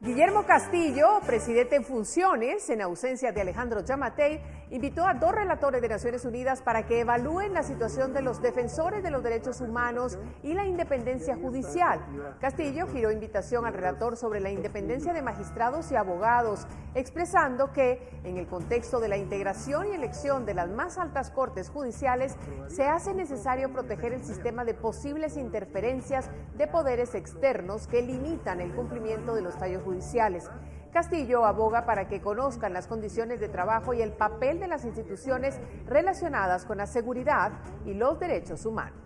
Guillermo Castillo, presidente en funciones, en ausencia de Alejandro Giammattei, invitó a 2 relatores de Naciones Unidas para que evalúen la situación de los defensores de los derechos humanos y la independencia judicial. Castillo giró invitación al relator sobre la independencia de magistrados y abogados, expresando que, en el contexto de la integración y elección de las más altas cortes judiciales, se hace necesario proteger el sistema de posibles interferencias de poderes externos que limitan el cumplimiento de los fallos judiciales. Castillo aboga para que conozcan las condiciones de trabajo y el papel de las instituciones relacionadas con la seguridad y los derechos humanos.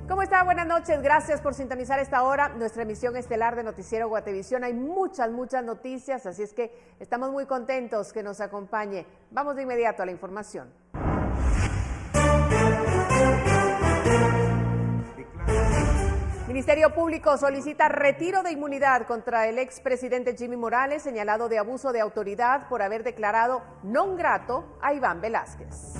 ¿Cómo está? Buenas noches. Gracias por sintonizar esta hora nuestra emisión estelar de Noticiero Guatevisión. Hay muchas noticias, así es que estamos muy contentos que nos acompañe. Vamos de inmediato a la información. Ministerio Público solicita retiro de inmunidad contra el expresidente Jimmy Morales, señalado de abuso de autoridad por haber declarado non grato a Iván Velázquez.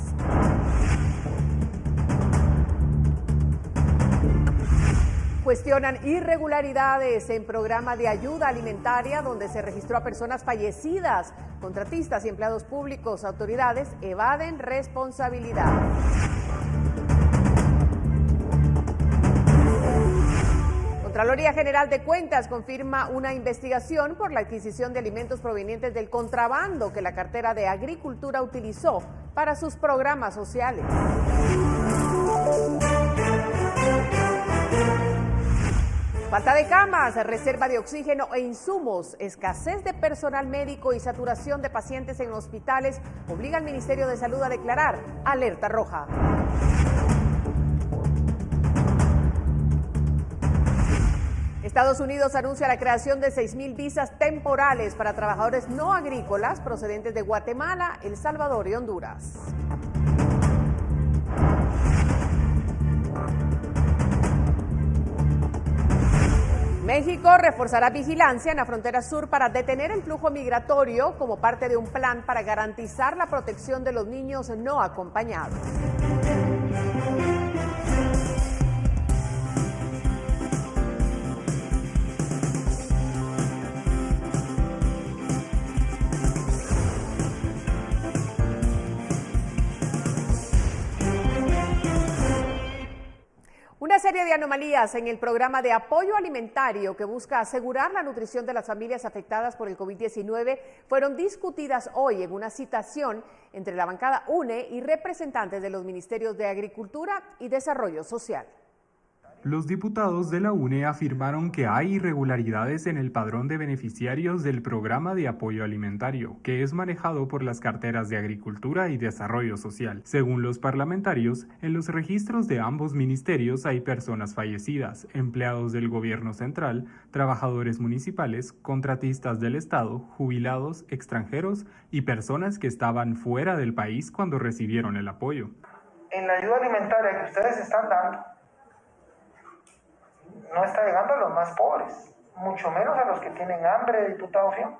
Cuestionan irregularidades en programa de ayuda alimentaria donde se registró a personas fallecidas. Contratistas y empleados públicos, autoridades evaden responsabilidad. Contraloría General de Cuentas confirma una investigación por la adquisición de alimentos provenientes del contrabando que la cartera de Agricultura utilizó para sus programas sociales. Falta de camas, reserva de oxígeno e insumos, escasez de personal médico y saturación de pacientes en hospitales obliga al Ministerio de Salud a declarar alerta roja. Estados Unidos anuncia la creación de 6,000 visas temporales para trabajadores no agrícolas procedentes de Guatemala, El Salvador y Honduras. México reforzará vigilancia en la frontera sur para detener el flujo migratorio como parte de un plan para garantizar la protección de los niños no acompañados. Una serie de anomalías en el programa de apoyo alimentario que busca asegurar la nutrición de las familias afectadas por el COVID-19 fueron discutidas hoy en una citación entre la bancada UNE y representantes de los Ministerios de Agricultura y Desarrollo Social. Los diputados de la UNE afirmaron que hay irregularidades en el padrón de beneficiarios del programa de apoyo alimentario, que es manejado por las carteras de Agricultura y Desarrollo Social. Según los parlamentarios, en los registros de ambos ministerios hay personas fallecidas, empleados del gobierno central, trabajadores municipales, contratistas del Estado, jubilados, extranjeros y personas que estaban fuera del país cuando recibieron el apoyo. En la ayuda alimentaria que ustedes están dando, no está llegando a los más pobres, mucho menos a los que tienen hambre, diputado Fion.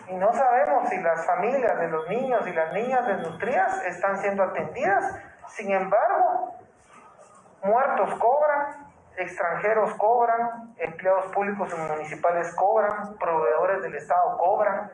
Y no sabemos si las familias de los niños y las niñas desnutridas están siendo atendidas. Sin embargo, muertos cobran, extranjeros cobran, empleados públicos y municipales cobran, proveedores del Estado cobran,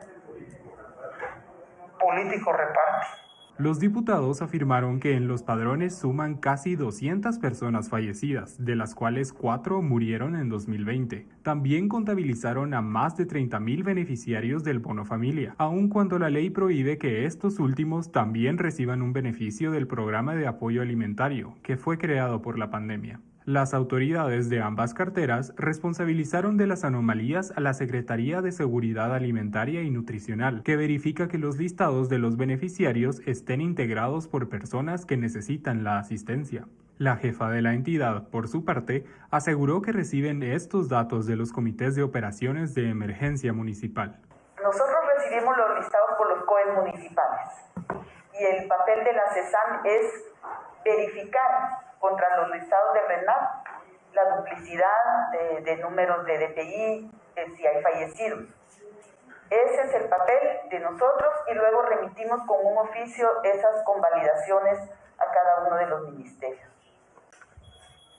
políticos reparten. Los diputados afirmaron que en los padrones suman casi 200 personas fallecidas, de las cuales 4 murieron en 2020. También contabilizaron a más de 30,000 beneficiarios del Bono Familia, aun cuando la ley prohíbe que estos últimos también reciban un beneficio del programa de apoyo alimentario, que fue creado por la pandemia. Las autoridades de ambas carteras responsabilizaron de las anomalías a la Secretaría de Seguridad Alimentaria y Nutricional, que verifica que los listados de los beneficiarios estén integrados por personas que necesitan la asistencia. La jefa de la entidad, por su parte, aseguró que reciben estos datos de los comités de operaciones de emergencia municipal. Nosotros recibimos los listados por los COEs municipales y el papel de la CESAN es verificar contra los listados de RENAP la duplicidad de números de DPI, si hay fallecidos. Ese es el papel de nosotros y luego remitimos con un oficio esas convalidaciones a cada uno de los ministerios.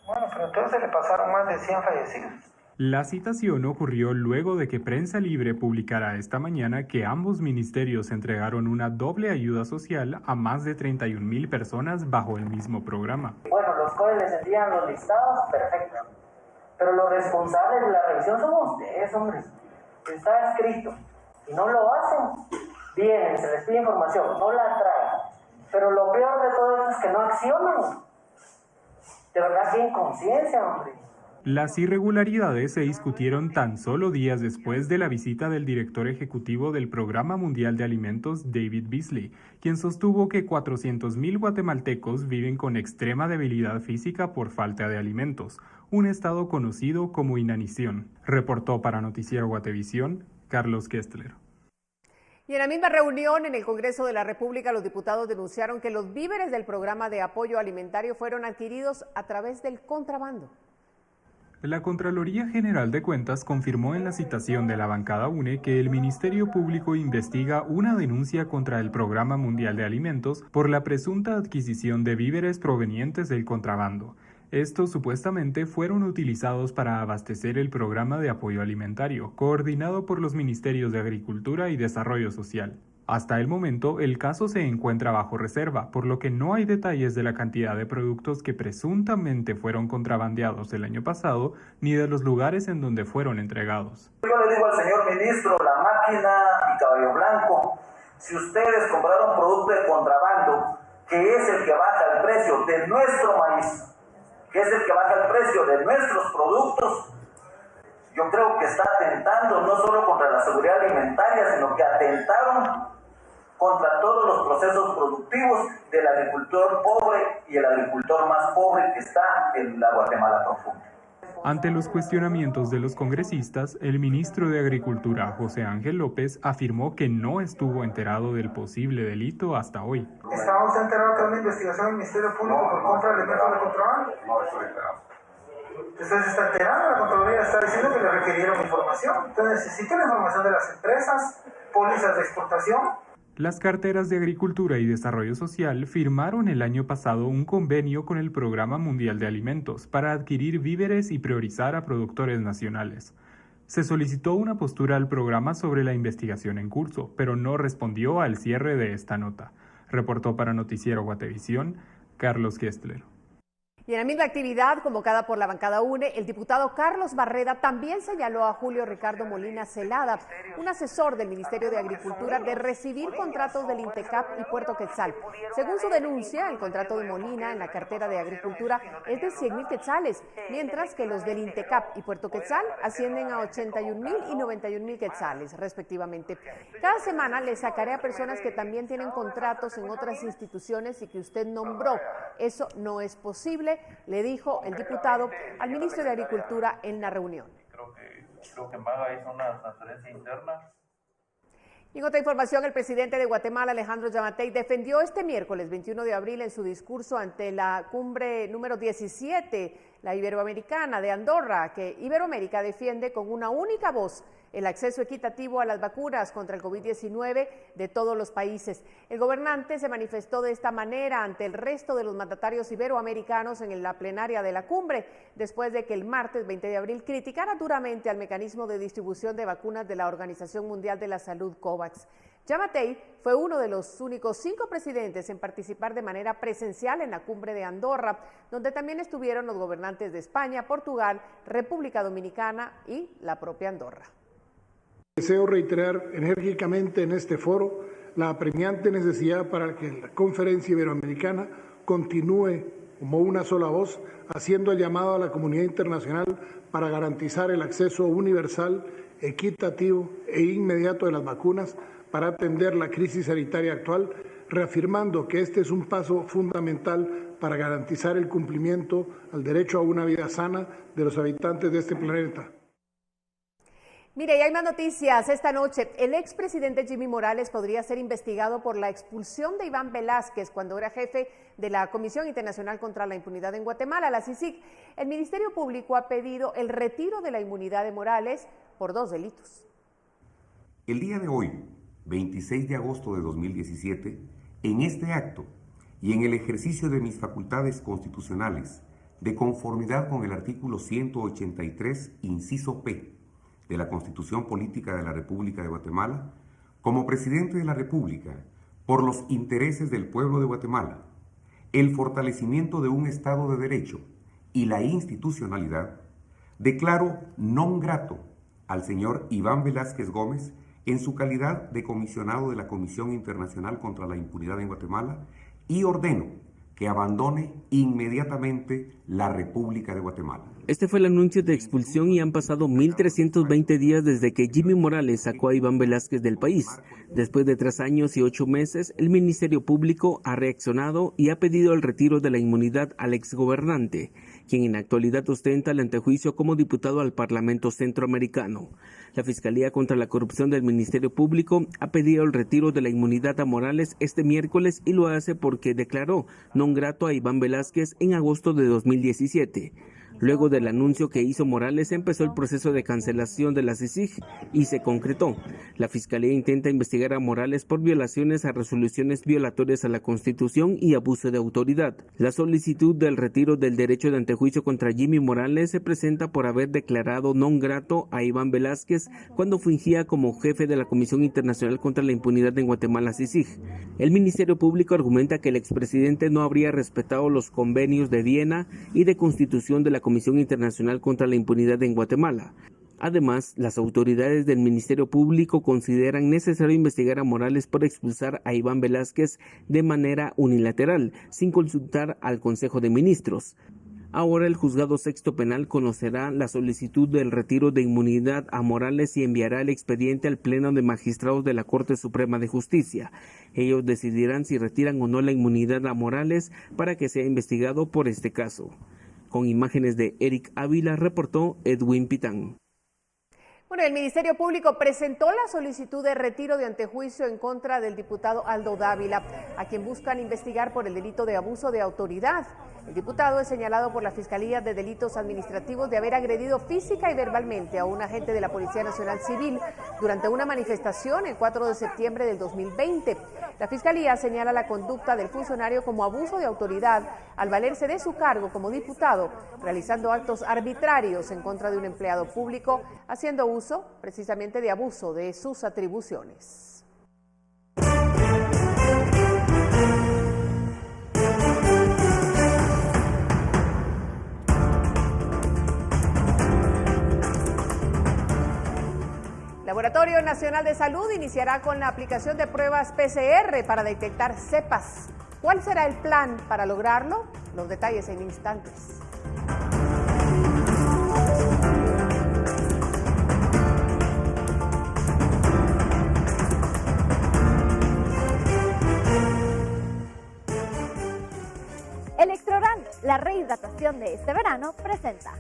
Bueno, entonces se le pasaron más de 100 fallecidos. La citación ocurrió luego de que Prensa Libre publicara esta mañana que ambos ministerios entregaron una doble ayuda social a más de 31,000 personas bajo el mismo programa. Bueno, los COE les envían los listados, perfecto. Pero los responsables de la revisión somos ustedes, hombre. Está escrito. Si no lo hacen, vienen, se les pide información, no la traen. Pero lo peor de todo esto es que no accionan. De verdad, qué inconsciencia, hombre. Las irregularidades se discutieron tan solo días después de la visita del director ejecutivo del Programa Mundial de Alimentos, David Beasley, quien sostuvo que 400,000 guatemaltecos viven con extrema debilidad física por falta de alimentos, un estado conocido como inanición. Reportó para Noticiero Guatevisión, Carlos Kestler. Y en la misma reunión en el Congreso de la República, los diputados denunciaron que los víveres del programa de apoyo alimentario fueron adquiridos a través del contrabando. La Contraloría General de Cuentas confirmó en la citación de la bancada UNE que el Ministerio Público investiga una denuncia contra el Programa Mundial de Alimentos por la presunta adquisición de víveres provenientes del contrabando. Estos supuestamente fueron utilizados para abastecer el programa de apoyo alimentario, coordinado por los Ministerios de Agricultura y Desarrollo Social. Hasta el momento, el caso se encuentra bajo reserva, por lo que no hay detalles de la cantidad de productos que presuntamente fueron contrabandeados el año pasado, ni de los lugares en donde fueron entregados. Yo le digo al señor ministro, La Máquina y Caballo Blanco, si ustedes compraron producto de contrabando, que es el que baja el precio de nuestro maíz, que es el que baja el precio de nuestros productos, yo creo que está atentando no solo contra la seguridad alimentaria, sino que atentaron contra todos los procesos productivos del agricultor pobre y el agricultor más pobre que está en la Guatemala profunda. Ante los cuestionamientos de los congresistas, el ministro de Agricultura, José Ángel López, afirmó que no estuvo enterado del posible delito hasta hoy. ¿Estaba usted enterado que hay una investigación del Ministerio Público por compra de alimentos de contrabando? No estoy enterado. Entonces está enterado, la Contraloría está diciendo que le requirieron información. Entonces necesito la información de las empresas, pólizas de exportación. Las carteras de Agricultura y Desarrollo Social firmaron el año pasado un convenio con el Programa Mundial de Alimentos para adquirir víveres y priorizar a productores nacionales. Se solicitó una postura al programa sobre la investigación en curso, pero no respondió al cierre de esta nota. Reportó para Noticiero Guatevisión, Carlos Kestler. Y en la misma actividad convocada por la bancada UNE, el diputado Carlos Barreda también señaló a Julio Ricardo Molina Celada, un asesor del Ministerio de Agricultura, de recibir contratos del INTECAP y Puerto Quetzal. Según su denuncia, el contrato de Molina en la cartera de Agricultura es de 100,000 quetzales, mientras que los del INTECAP y Puerto Quetzal ascienden a 81,000 y 91,000 quetzales, respectivamente. Cada semana le sacaré a personas que también tienen contratos en otras instituciones y que usted nombró. Eso no es posible, le dijo el diputado al ministro de Agricultura en la reunión. Creo que Maga hizo una transferencia interna. Y en otra información, el presidente de Guatemala, Alejandro Yamatei, defendió este miércoles 21 de abril en su discurso ante la cumbre número 17, la Iberoamericana de Andorra, que Iberoamérica defiende con una única voz el acceso equitativo a las vacunas contra el COVID-19 de todos los países. El gobernante se manifestó de esta manera ante el resto de los mandatarios iberoamericanos en la plenaria de la cumbre, después de que el martes 20 de abril criticara duramente al mecanismo de distribución de vacunas de la Organización Mundial de la Salud, COVAX. Yamatei fue uno de los únicos 5 presidentes en participar de manera presencial en la cumbre de Andorra, donde también estuvieron los gobernantes de España, Portugal, República Dominicana y la propia Andorra. Deseo reiterar enérgicamente en este foro la apremiante necesidad para que la Conferencia Iberoamericana continúe como una sola voz, haciendo el llamado a la comunidad internacional para garantizar el acceso universal, equitativo e inmediato de las vacunas para atender la crisis sanitaria actual, reafirmando que este es un paso fundamental para garantizar el cumplimiento al derecho a una vida sana de los habitantes de este planeta. Mire, y hay más noticias. Esta noche, el expresidente Jimmy Morales podría ser investigado por la expulsión de Iván Velázquez cuando era jefe de la Comisión Internacional contra la Impunidad en Guatemala, la CICIG. El Ministerio Público ha pedido el retiro de la inmunidad de Morales por 2 delitos. El día de hoy, 26 de agosto de 2017, en este acto y en el ejercicio de mis facultades constitucionales, de conformidad con el artículo 183, inciso P, de la Constitución Política de la República de Guatemala, como presidente de la República, por los intereses del pueblo de Guatemala, el fortalecimiento de un Estado de Derecho y la institucionalidad, declaro non grato al señor Iván Velázquez Gómez en su calidad de comisionado de la Comisión Internacional contra la Impunidad en Guatemala y ordeno que abandone inmediatamente la República de Guatemala. Este fue el anuncio de expulsión y han pasado 1.320 días desde que Jimmy Morales sacó a Iván Velázquez del país. Después de 3 años y 8 meses, el Ministerio Público ha reaccionado y ha pedido el retiro de la inmunidad al exgobernante, quien en la actualidad ostenta el antejuicio como diputado al Parlamento Centroamericano. La Fiscalía contra la Corrupción del Ministerio Público ha pedido el retiro de la inmunidad a Morales este miércoles y lo hace porque declaró non grato a Iván Velázquez en agosto de 2017. Luego del anuncio que hizo Morales, empezó el proceso de cancelación de la CICIG y se concretó. La Fiscalía intenta investigar a Morales por violaciones a resoluciones violatorias a la Constitución y abuso de autoridad. La solicitud del retiro del derecho de antejuicio contra Jimmy Morales se presenta por haber declarado non grato a Iván Velázquez cuando fungía como jefe de la Comisión Internacional contra la Impunidad en Guatemala, CICIG. El Ministerio Público argumenta que el expresidente no habría respetado los convenios de Viena y de Constitución de la Comisión Internacional contra la Impunidad en Guatemala. Además, las autoridades del Ministerio Público consideran necesario investigar a Morales por expulsar a Iván Velázquez de manera unilateral, sin consultar al Consejo de Ministros. Ahora el Juzgado Sexto Penal conocerá la solicitud del retiro de inmunidad a Morales y enviará el expediente al Pleno de Magistrados de la Corte Suprema de Justicia. Ellos decidirán si retiran o no la inmunidad a Morales para que sea investigado por este caso. Con imágenes de Eric Ávila, reportó Edwin Pitán. Bueno, el Ministerio Público presentó la solicitud de retiro de antejuicio en contra del diputado Aldo Dávila, a quien buscan investigar por el delito de abuso de autoridad. El diputado es señalado por la Fiscalía de Delitos Administrativos de haber agredido física y verbalmente a un agente de la Policía Nacional Civil durante una manifestación el 4 de septiembre del 2020. La Fiscalía señala la conducta del funcionario como abuso de autoridad al valerse de su cargo como diputado, realizando actos arbitrarios en contra de un empleado público, haciendo uso precisamente de abuso de sus atribuciones. El Laboratorio Nacional de Salud iniciará con la aplicación de pruebas PCR para detectar cepas. ¿Cuál será el plan para lograrlo? Los detalles en instantes. Electroran, la rehidratación de este verano, presenta.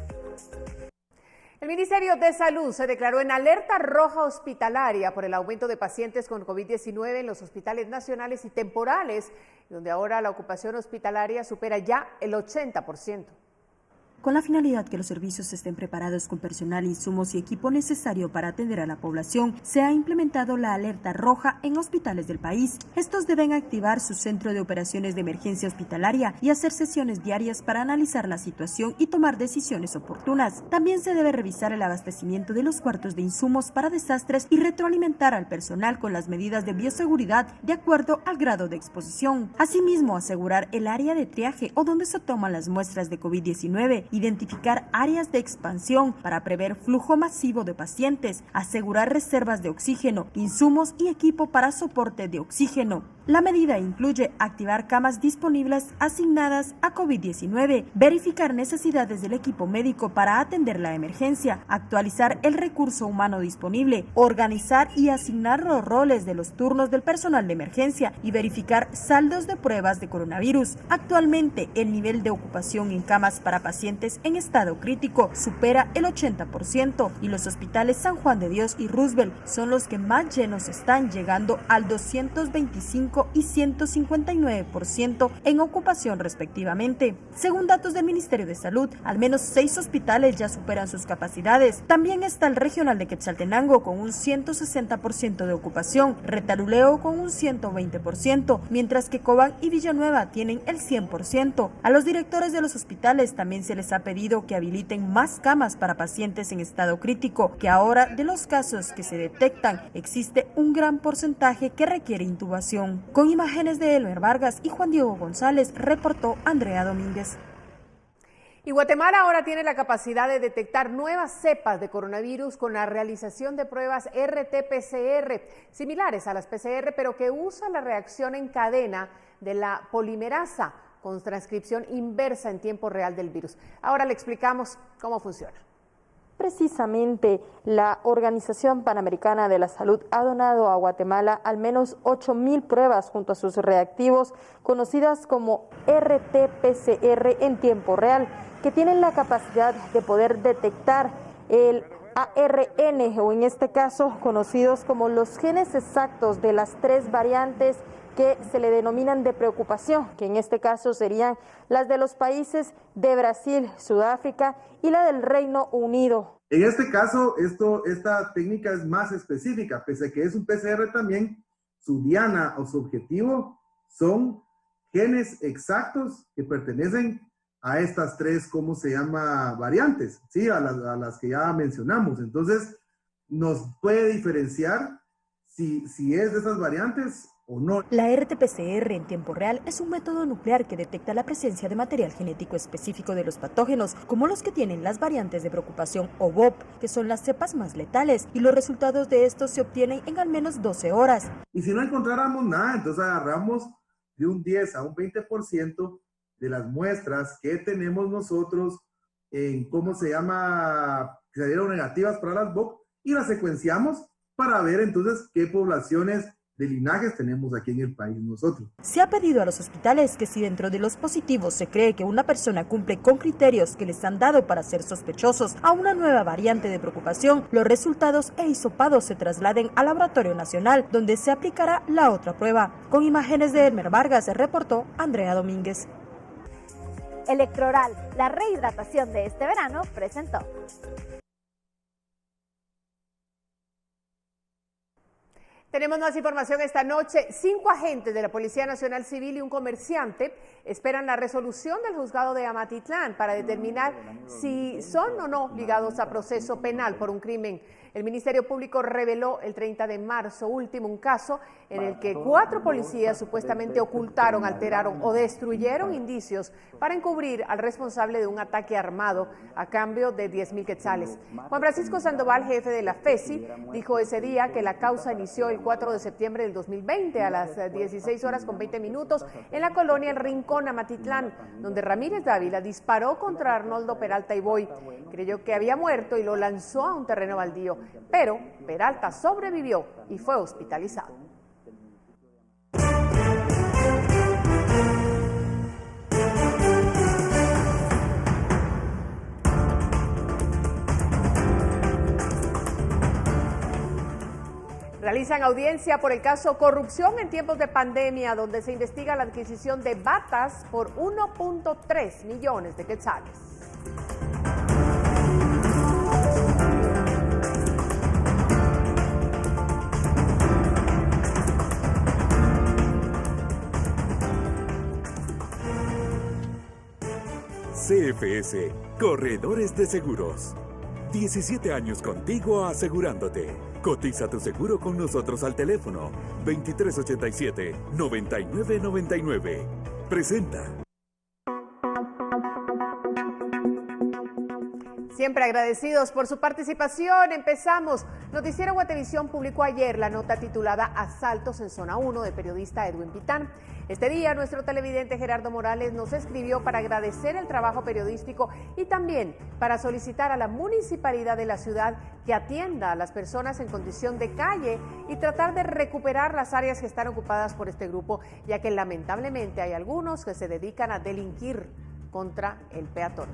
El Ministerio de Salud se declaró en alerta roja hospitalaria por el aumento de pacientes con COVID-19 en los hospitales nacionales y temporales, donde ahora la ocupación hospitalaria supera ya el 80%. Con la finalidad que los servicios estén preparados con personal, insumos y equipo necesario para atender a la población, se ha implementado la alerta roja en hospitales del país. Estos deben activar su centro de operaciones de emergencia hospitalaria y hacer sesiones diarias para analizar la situación y tomar decisiones oportunas. También se debe revisar el abastecimiento de los cuartos de insumos para desastres y retroalimentar al personal con las medidas de bioseguridad de acuerdo al grado de exposición. Asimismo, asegurar el área de triaje o donde se toman las muestras de COVID-19, identificar áreas de expansión para prever flujo masivo de pacientes, asegurar reservas de oxígeno, insumos y equipo para soporte de oxígeno. La medida incluye activar camas disponibles asignadas a COVID-19, verificar necesidades del equipo médico para atender la emergencia, actualizar el recurso humano disponible, organizar y asignar los roles de los turnos del personal de emergencia y verificar saldos de pruebas de coronavirus. Actualmente, el nivel de ocupación en camas para pacientes en estado crítico supera el 80% y los hospitales San Juan de Dios y Roosevelt son los que más llenos están, llegando al 225%. 25 y 159% en ocupación respectivamente. Según datos del Ministerio de Salud, al menos 6 hospitales ya superan sus capacidades. También está el regional de Quetzaltenango con un 160% de ocupación, Retaluleu con un 120%, mientras que Cobán y Villanueva tienen el 100%. A los directores de los hospitales también se les ha pedido que habiliten más camas para pacientes en estado crítico, que ahora de los casos que se detectan existe un gran porcentaje que requiere intubación. Con imágenes de Elmer Vargas y Juan Diego González, reportó Andrea Domínguez. Y Guatemala ahora tiene la capacidad de detectar nuevas cepas de coronavirus con la realización de pruebas RT-PCR, similares a las PCR, pero que usan la reacción en cadena de la polimerasa con transcripción inversa en tiempo real del virus. Ahora le explicamos cómo funciona. Precisamente, la Organización Panamericana de la Salud ha donado a Guatemala al menos 8,000 pruebas junto a sus reactivos, conocidas como RT-PCR en tiempo real, que tienen la capacidad de poder detectar el ARN, o en este caso conocidos como los genes exactos de las 3 variantes que se le denominan de preocupación, que en este caso serían las de los países de Brasil, Sudáfrica y la del Reino Unido. En este caso, esta técnica es más específica, pese a que es un PCR también, su diana o su objetivo son genes exactos que pertenecen a estas 3, ¿cómo se llama? Variantes, ¿sí? A las que ya mencionamos. Entonces, nos puede diferenciar si es de esas variantes o no. La RT-PCR en tiempo real es un método nuclear que detecta la presencia de material genético específico de los patógenos, como los que tienen las variantes de preocupación o VOP, que son las cepas más letales, y los resultados de estos se obtienen en al menos 12 horas. Y si no encontráramos nada, entonces agarramos de un 10 a un 20% de las muestras que tenemos nosotros en, ¿cómo se llama?, que salieron negativas para las VOP, y las secuenciamos para ver entonces qué poblaciones de linajes tenemos aquí en el país nosotros. Se ha pedido a los hospitales que si dentro de los positivos se cree que una persona cumple con criterios que les han dado para ser sospechosos a una nueva variante de preocupación, los resultados e hisopados se trasladen al Laboratorio Nacional, donde se aplicará la otra prueba. Con imágenes de Elmer Vargas, reportó Andrea Domínguez. Electroral, la rehidratación de este verano, presentó. Tenemos más información esta noche. 5 agentes de la Policía Nacional Civil y un comerciante esperan la resolución del juzgado de Amatitlán para determinar si son o no ligados a proceso penal por un crimen. El Ministerio Público reveló el 30 de marzo último un caso en el que 4 policías supuestamente ocultaron, alteraron o destruyeron indicios para encubrir al responsable de un ataque armado a cambio de 10,000 quetzales. Juan Francisco Sandoval, jefe de la FECI, dijo ese día que la causa inició el 4 de septiembre del 2020 a las 16:20 en la colonia El Rincón, Amatitlán, donde Ramírez Dávila disparó contra Arnoldo Peralta Iboy. Creyó que había muerto y lo lanzó a un terreno baldío, pero Peralta sobrevivió y fue hospitalizado. Realizan audiencia por el caso corrupción en tiempos de pandemia, donde se investiga la adquisición de batas por 1.3 millones de quetzales. CFS, Corredores de Seguros. 17 años contigo asegurándote. Cotiza tu seguro con nosotros al teléfono 2387-9999. Presenta. Siempre agradecidos por su participación. Empezamos. Noticiero Guatevisión publicó ayer la nota titulada Asaltos en Zona 1 del periodista Edwin Pitán. Este día nuestro televidente Gerardo Morales nos escribió para agradecer el trabajo periodístico y también para solicitar a la municipalidad de la ciudad que atienda a las personas en condición de calle y tratar de recuperar las áreas que están ocupadas por este grupo, ya que lamentablemente hay algunos que se dedican a delinquir contra el peatón.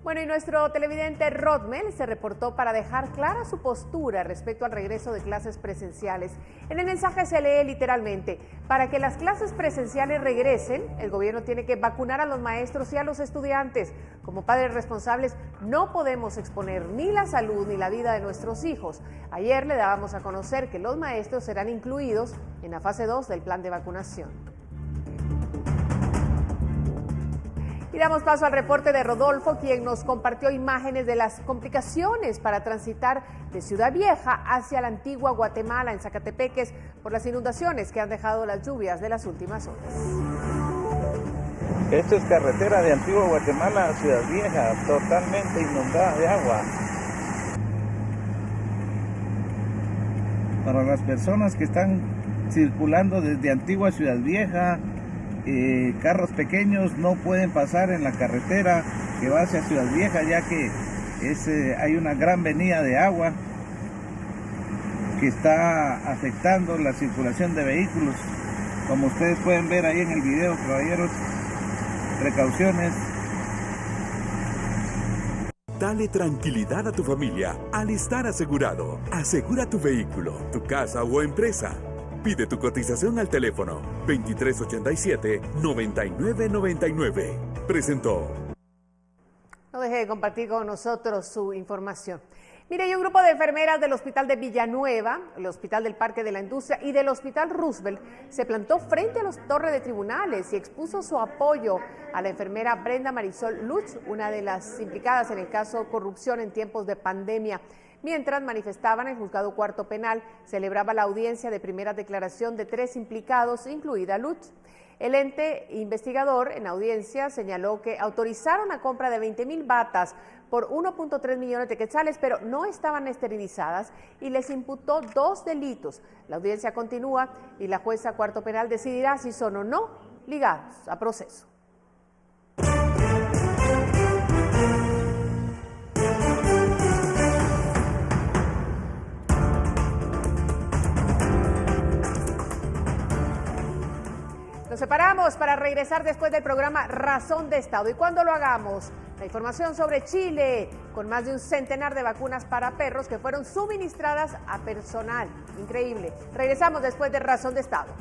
Bueno, y nuestro televidente Rodmel se reportó para dejar clara su postura respecto al regreso de clases presenciales. En el mensaje se lee literalmente: para que las clases presenciales regresen, el gobierno tiene que vacunar a los maestros y a los estudiantes. Como padres responsables, no podemos exponer ni la salud ni la vida de nuestros hijos. Ayer le dábamos a conocer que los maestros serán incluidos en la fase 2 del plan de vacunación. Y damos paso al reporte de Rodolfo, quien nos compartió imágenes de las complicaciones para transitar de Ciudad Vieja hacia la antigua Guatemala en Zacatepeques por las inundaciones que han dejado las lluvias de las últimas horas. Esto es carretera de Antigua Guatemala a Ciudad Vieja, totalmente inundada de agua. Para las personas que están circulando desde Antigua a Ciudad Vieja, carros pequeños no pueden pasar en la carretera que va hacia Ciudad Vieja, ya que hay una gran venida de agua que está afectando la circulación de vehículos. Como ustedes pueden ver ahí en el video, caballeros, precauciones. Dale tranquilidad a tu familia al estar asegurado. Asegura tu vehículo, tu casa o empresa. Pide tu cotización al teléfono 2387-9999. Presentó. No deje de compartir con nosotros su información. Mire, hay un grupo de enfermeras del Hospital de Villanueva, el Hospital del Parque de la Industria y del Hospital Roosevelt se plantó frente a las torres de tribunales y expuso su apoyo a la enfermera Brenda Marisol Luch, una de las implicadas en el caso corrupción en tiempos de pandemia. Mientras manifestaban, el Juzgado Cuarto Penal celebraba la audiencia de primera declaración de 3 implicados, incluida Luch. El ente investigador en audiencia señaló que autorizaron la compra de 20,000 batas por 1.3 millones de quetzales, pero no estaban esterilizadas y les imputó 2 delitos. La audiencia continúa y la jueza Cuarto Penal decidirá si son o no ligados a proceso. Nos separamos para regresar después del programa Razón de Estado. Y cuando lo hagamos, la información sobre Chile, con más de un centenar de vacunas para perros que fueron suministradas a personal. Increíble. Regresamos después de Razón de Estado.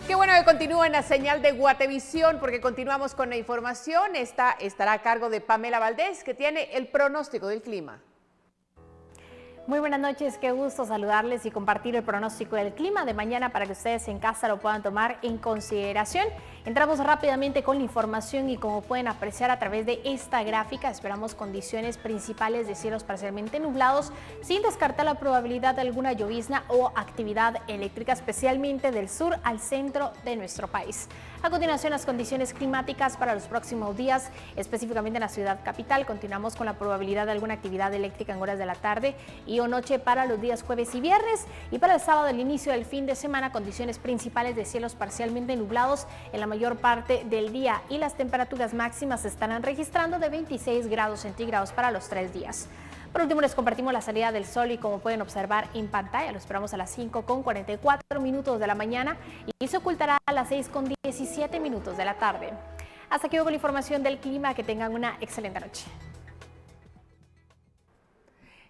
Qué bueno que continúen la señal de Guatevisión, porque continuamos con la información. Esta estará a cargo de Pamela Valdés, que tiene el pronóstico del clima. Muy buenas noches, qué gusto saludarles y compartir el pronóstico del clima de mañana para que ustedes en casa lo puedan tomar en consideración. Entramos rápidamente con la información y como pueden apreciar a través de esta gráfica, esperamos condiciones principales de cielos parcialmente nublados, sin descartar la probabilidad de alguna llovizna o actividad eléctrica, especialmente del sur al centro de nuestro país. A continuación, las condiciones climáticas para los próximos días, específicamente en la ciudad capital. Continuamos con la probabilidad de alguna actividad eléctrica en horas de la tarde y o noche para los días jueves y viernes. Y para el sábado, el inicio del fin de semana, condiciones principales de cielos parcialmente nublados en la mayor parte del día. Y las temperaturas máximas se estarán registrando de 26 grados centígrados para los 3 días. Por último, les compartimos la salida del sol y como pueden observar en pantalla, lo esperamos a las 5:44 de la mañana y se ocultará a las 6:17 de la tarde. Hasta aquí con la información del clima, que tengan una excelente noche.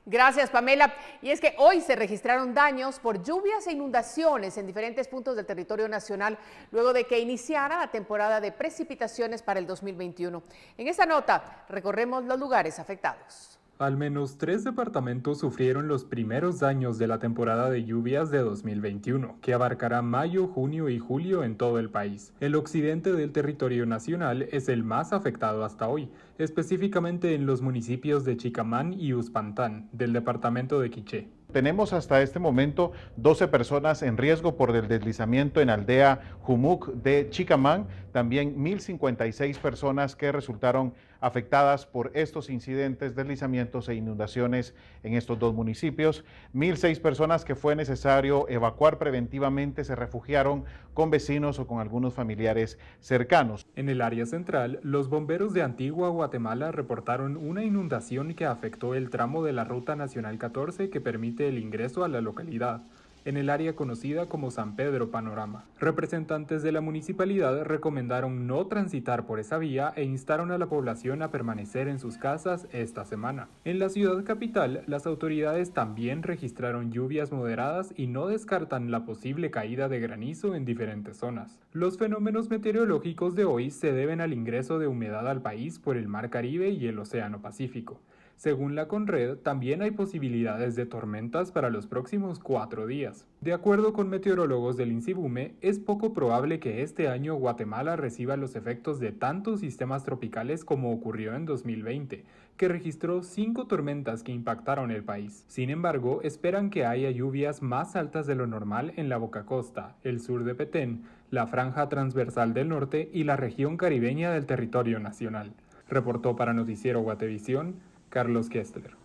Gracias, Pamela. Y es que hoy se registraron daños por lluvias e inundaciones en diferentes puntos del territorio nacional luego de que iniciara la temporada de precipitaciones para el 2021. En esta nota recorremos los lugares afectados. Al menos 3 departamentos sufrieron los primeros daños de la temporada de lluvias de 2021, que abarcará mayo, junio y julio en todo el país. El occidente del territorio nacional es el más afectado hasta hoy, específicamente en los municipios de Chicamán y Uspantán, del departamento de Quiché. Tenemos hasta este momento 12 personas en riesgo por el deslizamiento en aldea Jumuc de Chicamán, también 1.056 personas que resultaron afectadas por estos incidentes, deslizamientos e inundaciones en estos 2 municipios. 1.006 personas que fue necesario evacuar preventivamente se refugiaron con vecinos o con algunos familiares cercanos. En el área central, los bomberos de Antigua Guatemala reportaron una inundación que afectó el tramo de la Ruta Nacional 14 que permite el ingreso a la localidad. en el área conocida como San Pedro Panorama. Representantes de la municipalidad recomendaron no transitar por esa vía e instaron a la población a permanecer en sus casas esta semana. En la ciudad capital, las autoridades también registraron lluvias moderadas y no descartan la posible caída de granizo en diferentes zonas. Los fenómenos meteorológicos de hoy se deben al ingreso de humedad al país por el Mar Caribe y el Océano Pacífico. Según la Conred, también hay posibilidades de tormentas para los próximos 4 días. De acuerdo con meteorólogos del INSIBUME, es poco probable que este año Guatemala reciba los efectos de tantos sistemas tropicales como ocurrió en 2020, que registró 5 tormentas que impactaron el país. Sin embargo, esperan que haya lluvias más altas de lo normal en la Boca Costa, el sur de Petén, la franja transversal del norte y la región caribeña del territorio nacional. Reportó para Noticiero Guatevisión, Carlos Kessler.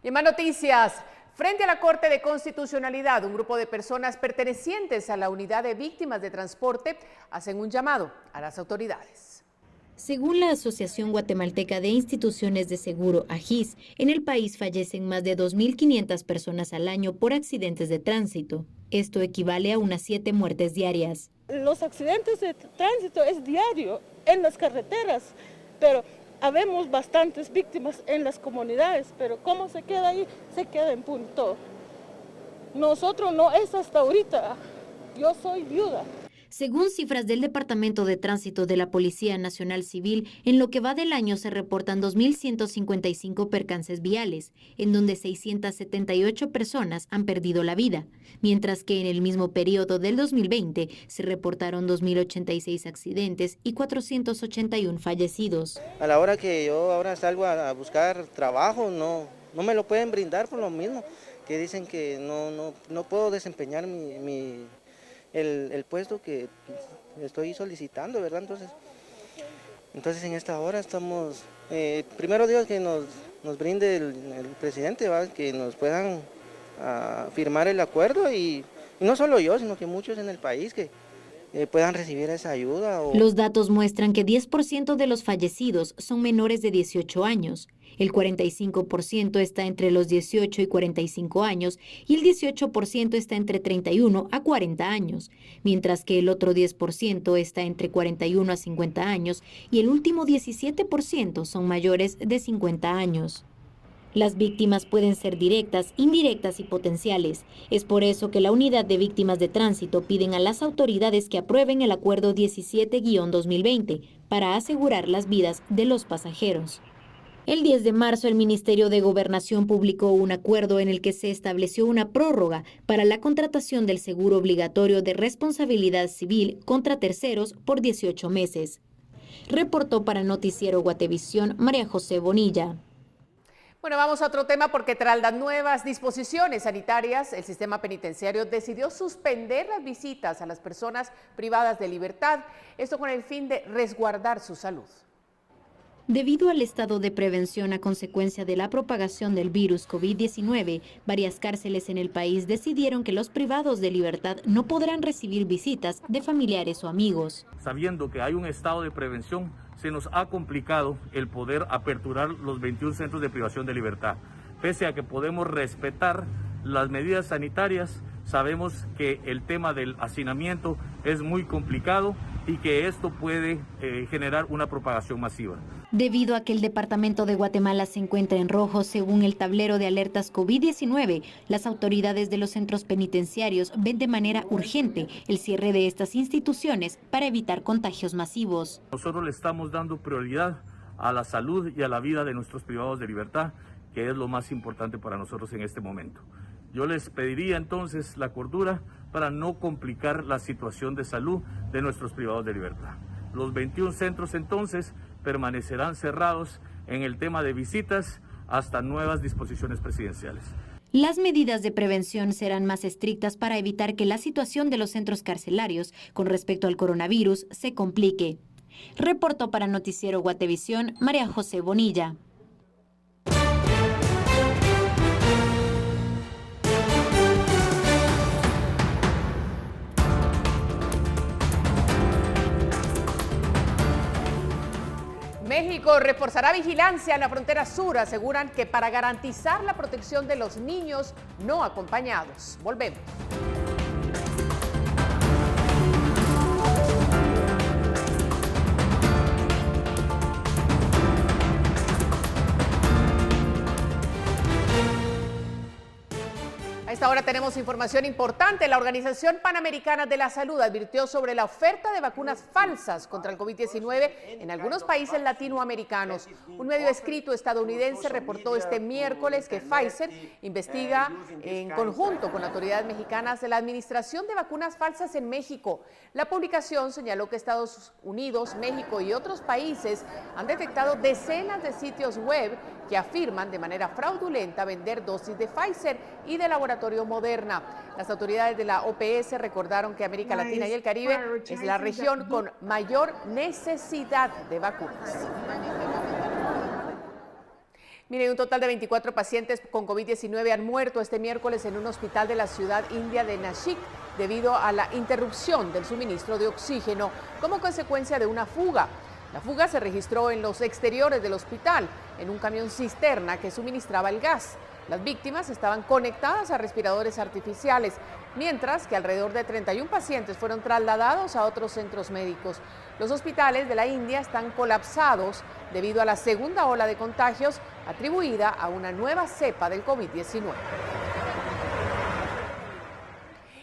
Y en más noticias, frente a la Corte de Constitucionalidad, un grupo de personas pertenecientes a la Unidad de Víctimas de Transporte hacen un llamado a las autoridades. Según la Asociación Guatemalteca de Instituciones de Seguro, AGIS, en el país fallecen más de 2.500 personas al año por accidentes de tránsito. Esto equivale a unas 7 muertes diarias. Los accidentes de tránsito es diario en las carreteras, pero habemos bastantes víctimas en las comunidades, pero ¿cómo se queda ahí? Se queda en punto. Nosotros no es hasta ahorita. Yo soy viuda. Según cifras del Departamento de Tránsito de la Policía Nacional Civil, en lo que va del año se reportan 2.155 percances viales, en donde 678 personas han perdido la vida, mientras que en el mismo periodo del 2020 se reportaron 2.086 accidentes y 481 fallecidos. A la hora que yo ahora salgo a buscar trabajo, no me lo pueden brindar por lo mismo, que dicen que no puedo desempeñar el puesto que estoy solicitando, ¿verdad? Entonces en esta hora estamos, primero Dios que nos brinde el presidente, ¿va? Que nos puedan firmar el acuerdo y no solo yo, sino que muchos en el país que puedan recibir esa ayuda. Los datos muestran que 10% de los fallecidos son menores de 18 años. El 45% está entre los 18 y 45 años y el 18% está entre 31 a 40 años, mientras que el otro 10% está entre 41 a 50 años y el último 17% son mayores de 50 años. Las víctimas pueden ser directas, indirectas y potenciales. Es por eso que la Unidad de Víctimas de Tránsito piden a las autoridades que aprueben el Acuerdo 17-2020 para asegurar las vidas de los pasajeros. El 10 de marzo, el Ministerio de Gobernación publicó un acuerdo en el que se estableció una prórroga para la contratación del seguro obligatorio de responsabilidad civil contra terceros por 18 meses. Reportó para Noticiero Guatevisión, María José Bonilla. Bueno, vamos a otro tema porque tras las nuevas disposiciones sanitarias, el sistema penitenciario decidió suspender las visitas a las personas privadas de libertad, esto con el fin de resguardar su salud. Debido al estado de prevención a consecuencia de la propagación del virus COVID-19, varias cárceles en el país decidieron que los privados de libertad no podrán recibir visitas de familiares o amigos. Sabiendo que hay un estado de prevención, se nos ha complicado el poder aperturar los 21 centros de privación de libertad. Pese a que podemos respetar las medidas sanitarias, sabemos que el tema del hacinamiento es muy complicado y que esto puede generar una propagación masiva. Debido a que el departamento de Guatemala se encuentra en rojo según el tablero de alertas COVID-19, las autoridades de los centros penitenciarios ven de manera urgente el cierre de estas instituciones para evitar contagios masivos. Nosotros le estamos dando prioridad a la salud y a la vida de nuestros privados de libertad, que es lo más importante para nosotros en este momento. Yo les pediría entonces la cordura para no complicar la situación de salud de nuestros privados de libertad. Los 21 centros entonces permanecerán cerrados en el tema de visitas hasta nuevas disposiciones presidenciales. Las medidas de prevención serán más estrictas para evitar que la situación de los centros carcelarios con respecto al coronavirus se complique. Reportó para Noticiero Guatevisión, María José Bonilla. México México reforzará vigilancia en la frontera sur. Aseguran que para garantizar la protección de los niños no acompañados. Volvemos. A esta hora tenemos información importante. La Organización Panamericana de la Salud advirtió sobre la oferta de vacunas falsas contra el COVID-19 en algunos países latinoamericanos. Un medio escrito estadounidense reportó este miércoles que Pfizer investiga en conjunto con autoridades mexicanas la administración de vacunas falsas en México. La publicación señaló que Estados Unidos, México y otros países han detectado decenas de sitios web que afirman de manera fraudulenta vender dosis de Pfizer y de laboratorio Moderna. Las autoridades de la OPS recordaron que América Latina y el Caribe es la región con mayor necesidad de vacunas. Miren, un total de 24 pacientes con COVID-19 han muerto este miércoles en un hospital de la ciudad india de Nashik debido a la interrupción del suministro de oxígeno como consecuencia de una fuga. La fuga se registró en los exteriores del hospital, en un camión cisterna que suministraba el gas. Las víctimas estaban conectadas a respiradores artificiales, mientras que alrededor de 31 pacientes fueron trasladados a otros centros médicos. Los hospitales de la India están colapsados debido a la segunda ola de contagios atribuida a una nueva cepa del COVID-19.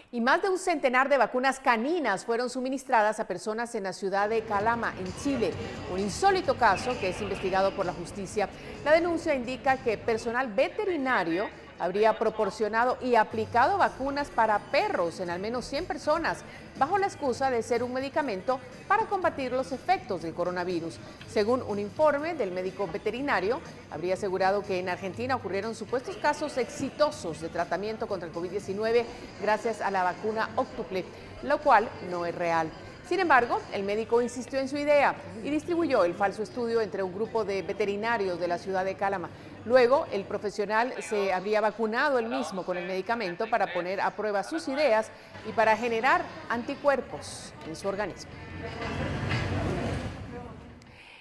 Y más de un centenar de vacunas caninas fueron suministradas a personas en la ciudad de Calama, en Chile. Un insólito caso que es investigado por la justicia. La denuncia indica que personal veterinario habría proporcionado y aplicado vacunas para perros en al menos 100 personas, bajo la excusa de ser un medicamento para combatir los efectos del coronavirus. Según un informe del médico veterinario, habría asegurado que en Argentina ocurrieron supuestos casos exitosos de tratamiento contra el COVID-19 gracias a la vacuna óctuple, lo cual no es real. Sin embargo, el médico insistió en su idea y distribuyó el falso estudio entre un grupo de veterinarios de la ciudad de Calama. Luego, el profesional se habría vacunado él mismo con el medicamento para poner a prueba sus ideas y para generar anticuerpos en su organismo.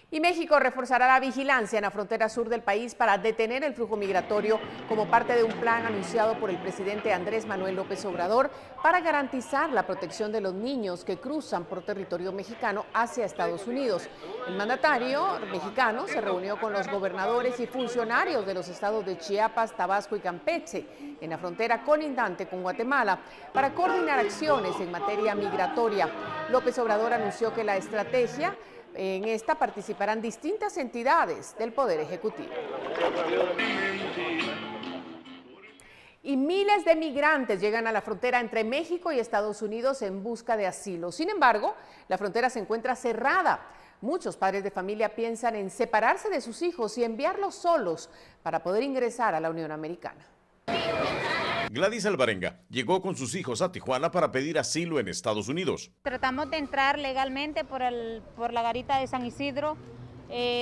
Y México reforzará la vigilancia en la frontera sur del país para detener el flujo migratorio como parte de un plan anunciado por el presidente Andrés Manuel López Obrador para garantizar la protección de los niños que cruzan por territorio mexicano hacia Estados Unidos. El mandatario mexicano se reunió con los gobernadores y funcionarios de los estados de Chiapas, Tabasco y Campeche en la frontera colindante con Guatemala para coordinar acciones en materia migratoria. López Obrador anunció que la estrategia en esta participarán distintas entidades del Poder Ejecutivo. Y miles de migrantes llegan a la frontera entre México y Estados Unidos en busca de asilo. Sin embargo, la frontera se encuentra cerrada. Muchos padres de familia piensan en separarse de sus hijos y enviarlos solos para poder ingresar a la Unión Americana. Gladys Alvarenga llegó con sus hijos a Tijuana para pedir asilo en Estados Unidos. Tratamos de entrar legalmente por la garita de San Isidro,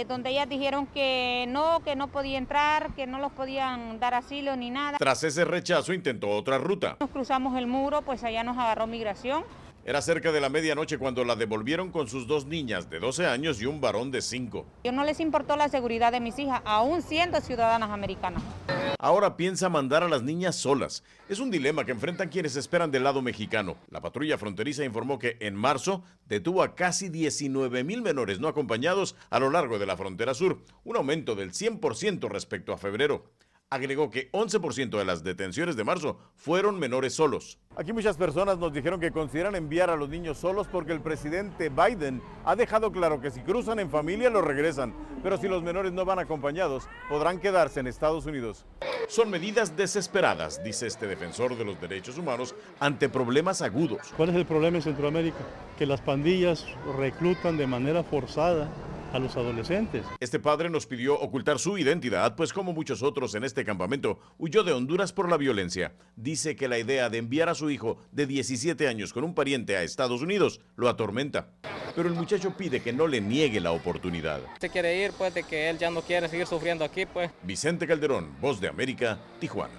donde ellas dijeron que no podía entrar, que no los podían dar asilo ni nada. Tras ese rechazo intentó otra ruta. Nos cruzamos el muro, pues allá nos agarró migración. Era cerca de la medianoche cuando la devolvieron con sus dos niñas de 12 años y un varón de 5. Yo no les importó la seguridad de mis hijas, aún siendo ciudadanas americanas. Ahora piensa mandar a las niñas solas. Es un dilema que enfrentan quienes esperan del lado mexicano. La patrulla fronteriza informó que en marzo detuvo a casi 19,000 menores no acompañados a lo largo de la frontera sur, un aumento del 100% respecto a febrero. Agregó que 11% de las detenciones de marzo fueron menores solos. Aquí muchas personas nos dijeron que consideran enviar a los niños solos porque el presidente Biden ha dejado claro que si cruzan en familia los regresan, pero si los menores no van acompañados, podrán quedarse en Estados Unidos. Son medidas desesperadas, dice este defensor de los derechos humanos, ante problemas agudos. ¿Cuál es el problema en Centroamérica? Que las pandillas reclutan de manera forzada a los adolescentes. Este padre nos pidió ocultar su identidad, pues como muchos otros en este campamento, huyó de Honduras por la violencia. Dice que la idea de enviar a su hijo de 17 años con un pariente a Estados Unidos lo atormenta. Pero el muchacho pide que no le niegue la oportunidad. Se quiere ir, pues, de que él ya no quiere seguir sufriendo aquí, pues. Vicente Calderón, Voz de América, Tijuana.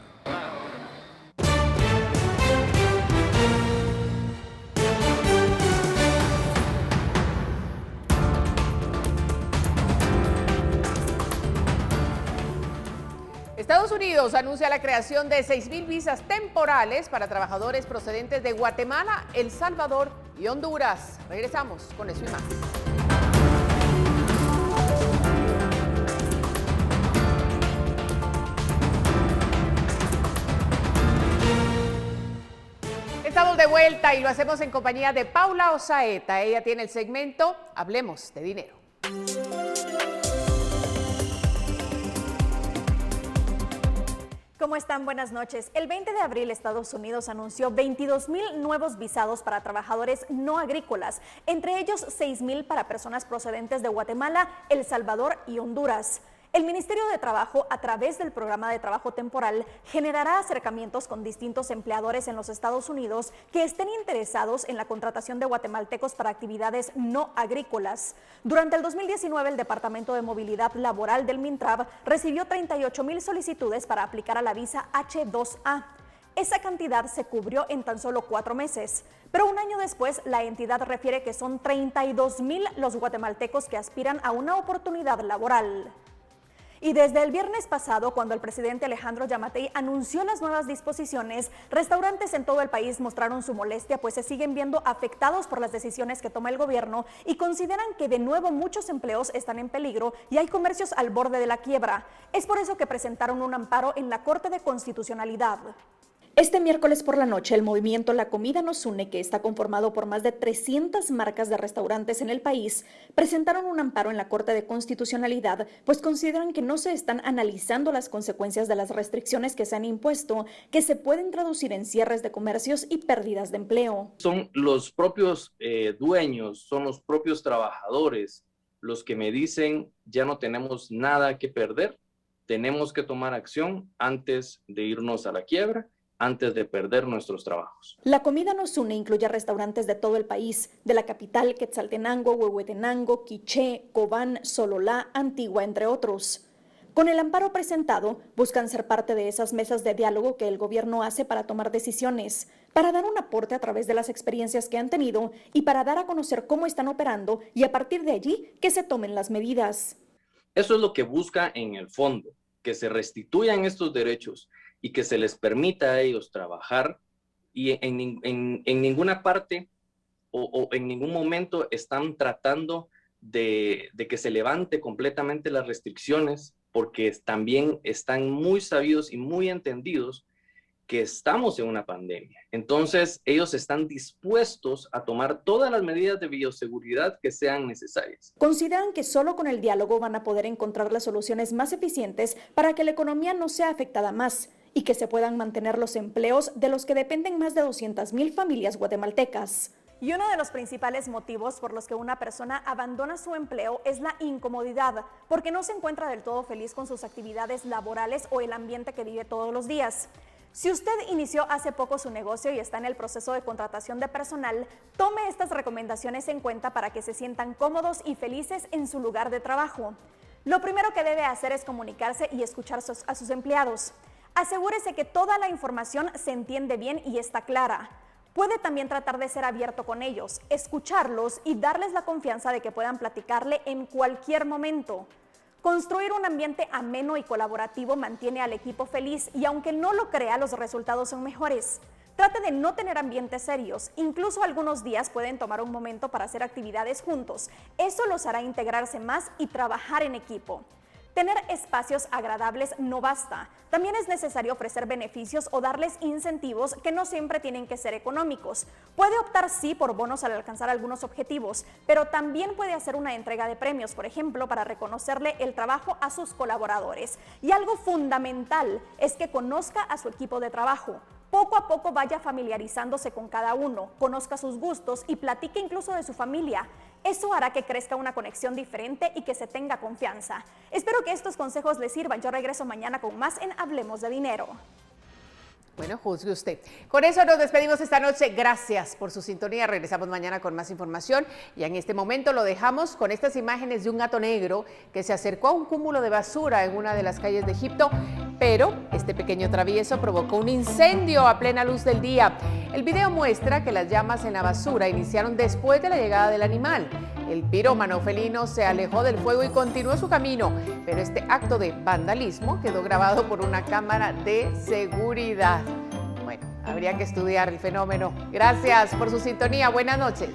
Estados Unidos anuncia la creación de 6,000 visas temporales para trabajadores procedentes de Guatemala, El Salvador y Honduras. Regresamos con eso y más. Estamos de vuelta y lo hacemos en compañía de Paula Osaeta. Ella tiene el segmento Hablemos de Dinero. ¿Cómo están? Buenas noches. El 20 de abril, Estados Unidos anunció 22,000 nuevos visados para trabajadores no agrícolas, entre ellos 6,000 para personas procedentes de Guatemala, El Salvador y Honduras. El Ministerio de Trabajo, a través del programa de trabajo temporal, generará acercamientos con distintos empleadores en los Estados Unidos que estén interesados en la contratación de guatemaltecos para actividades no agrícolas. Durante el 2019, el Departamento de Movilidad Laboral del MINTRAB recibió 38,000 solicitudes para aplicar a la visa H-2A. Esa cantidad se cubrió en tan solo 4 meses, pero un año después la entidad refiere que son 32,000 los guatemaltecos que aspiran a una oportunidad laboral. Y desde el viernes pasado, cuando el presidente Alejandro Yamatei anunció las nuevas disposiciones, restaurantes en todo el país mostraron su molestia, pues se siguen viendo afectados por las decisiones que toma el gobierno y consideran que de nuevo muchos empleos están en peligro y hay comercios al borde de la quiebra. Es por eso que presentaron un amparo en la Corte de Constitucionalidad. Este miércoles por la noche, el movimiento La Comida Nos Une, que está conformado por más de 300 marcas de restaurantes en el país, presentaron un amparo en la Corte de Constitucionalidad, pues consideran que no se están analizando las consecuencias de las restricciones que se han impuesto, que se pueden traducir en cierres de comercios y pérdidas de empleo. Son los propios dueños, son los propios trabajadores los que me dicen, ya no tenemos nada que perder, tenemos que tomar acción antes de irnos a la quiebra, antes de perder nuestros trabajos. La Comida Nos Une incluye restaurantes de todo el país, de la capital, Quetzaltenango, Huehuetenango, Quiché, Cobán, Sololá, Antigua, entre otros. Con el amparo presentado, buscan ser parte de esas mesas de diálogo que el gobierno hace para tomar decisiones, para dar un aporte a través de las experiencias que han tenido y para dar a conocer cómo están operando y a partir de allí que se tomen las medidas. Eso es lo que busca en el fondo, que se restituyan estos derechos y que se les permita a ellos trabajar y en ninguna parte o en ningún momento están tratando de que se levante completamente las restricciones, porque también están muy sabidos y muy entendidos que estamos en una pandemia. Entonces, ellos están dispuestos a tomar todas las medidas de bioseguridad que sean necesarias. Consideran que solo con el diálogo van a poder encontrar las soluciones más eficientes para que la economía no sea afectada más y que se puedan mantener los empleos de los que dependen más de 200,000 familias guatemaltecas. Y uno de los principales motivos por los que una persona abandona su empleo es la incomodidad, porque no se encuentra del todo feliz con sus actividades laborales o el ambiente que vive todos los días. Si usted inició hace poco su negocio y está en el proceso de contratación de personal, tome estas recomendaciones en cuenta para que se sientan cómodos y felices en su lugar de trabajo. Lo primero que debe hacer es comunicarse y escuchar a sus empleados. Asegúrese que toda la información se entiende bien y está clara. Puede también tratar de ser abierto con ellos, escucharlos y darles la confianza de que puedan platicarle en cualquier momento. Construir un ambiente ameno y colaborativo mantiene al equipo feliz y aunque no lo crea, los resultados son mejores. Trate de no tener ambientes serios, incluso algunos días pueden tomar un momento para hacer actividades juntos. Eso los hará integrarse más y trabajar en equipo. Tener espacios agradables no basta. También es necesario ofrecer beneficios o darles incentivos que no siempre tienen que ser económicos. Puede optar sí por bonos al alcanzar algunos objetivos, pero también puede hacer una entrega de premios, por ejemplo, para reconocerle el trabajo a sus colaboradores. Y algo fundamental es que conozca a su equipo de trabajo. Poco a poco vaya familiarizándose con cada uno, conozca sus gustos y platique incluso de su familia. Eso hará que crezca una conexión diferente y que se tenga confianza. Espero que estos consejos les sirvan. Yo regreso mañana con más en Hablemos de Dinero. Bueno, juzgue usted. Con eso nos despedimos esta noche. Gracias por su sintonía. Regresamos mañana con más información. Y en este momento lo dejamos con estas imágenes de un gato negro que se acercó a un cúmulo de basura en una de las calles de Egipto. Pero este pequeño travieso provocó un incendio a plena luz del día. El video muestra que las llamas en la basura iniciaron después de la llegada del animal. El pirómano felino se alejó del fuego y continuó su camino, pero este acto de vandalismo quedó grabado por una cámara de seguridad. Bueno, habría que estudiar el fenómeno. Gracias por su sintonía. Buenas noches.